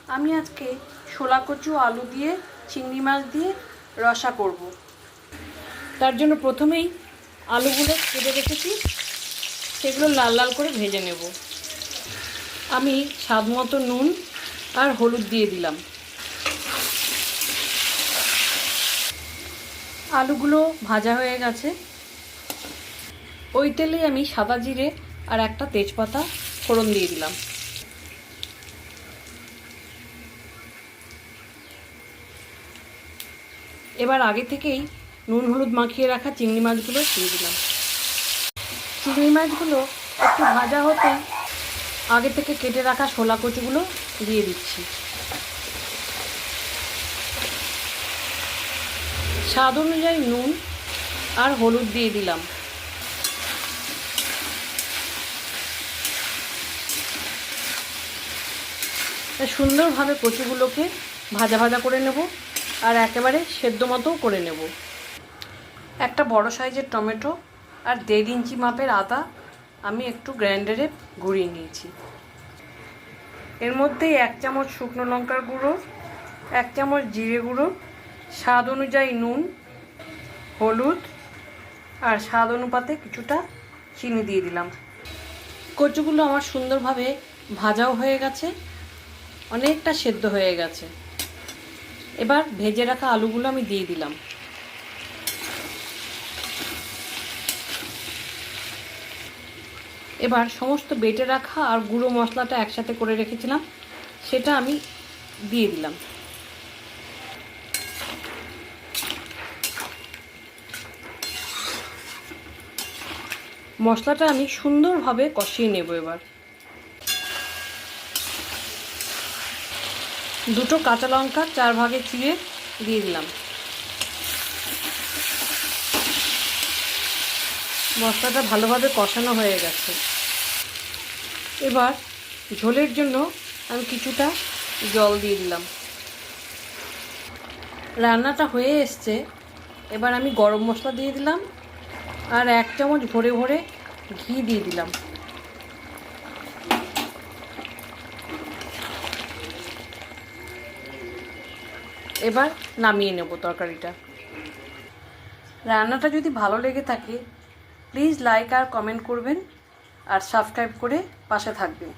আমি আজকে শোলা কচু আলু দিয়ে চিংড়ি মাছ দিয়ে রসা করব। তার জন্য প্রথমেই আলুগুলো কেটে রেখেছি, সেগুলো লাল লাল করে ভেজে নেব। আমি স্বাদ মতো নুন আর হলুদ দিয়ে দিলাম। আলুগুলো ভাজা হয়ে গেছে। ওই তেলে আমি সাদা জিরে আর একটা তেজপাতা ফোড়ন দিয়ে দিলাম। এবার আগে থেকেই নুন হলুদ মাখিয়ে রাখা চিংড়ি মাছগুলো দিয়ে দিলাম। চিংড়ি মাছগুলো একটু ভাজা হতেই আগে থেকে কেটে রাখা শোলা কচুগুলো দিয়ে দিচ্ছি। স্বাদ অনুযায়ী নুন আর হলুদ দিয়ে দিলাম। সুন্দরভাবে কচুগুলোকে ভাজা ভাজা করে নেব আর একেবারে সেদ্ধ মতো করে নেব। একটা বড় সাইজের টমেটো আর 1.5 ইঞ্চি মাপের আদা আমি একটু গ্রাইন্ডারে ঘুরিয়ে নিয়েছি। এর মধ্যে 1 চামচ শুকনো লঙ্কার গুঁড়ো, 1 চামচ জিরে গুঁড়ো, স্বাদ অনুযায়ী নুন, হলুদ আর স্বাদ অনুপাতে কিছুটা চিনি দিয়ে দিলাম। কচুগুলো আমার সুন্দরভাবে ভাজাও হয়ে গেছে, অনেকটা সেদ্ধ হয়ে গেছে। এবার ভেজে রাখা আলুগুলো আমি দিয়ে দিলাম। এবার সমস্ত বেটে রাখা আর গুঁড়ো মশলাটা একসাথে করে রেখেছিলাম সেটা আমি দিয়ে দিলাম। মশলাটা আমি সুন্দরভাবে কষিয়ে নেব। এবার 2 কাঁচা লঙ্কা 4 ভাগে চিড়ে দিয়ে দিলাম। মশলাটা ভালোভাবে কষানো হয়ে গেছে। এবার ঝোলের জন্য আমি কিছুটা জল দিয়ে দিলাম। রান্নাটা হয়ে এসছে। এবার আমি গরম মশলা দিয়ে দিলাম আর 1 চামচ ভরে ভরে ঘি দিয়ে দিলাম। এবার নামিয়ে নেব তরকারিটা। রান্নাটা যদি ভালো লেগে থাকে প্লিজ লাইক আর কমেন্ট করবেন আর সাবস্ক্রাইব করে পাশে থাকবেন।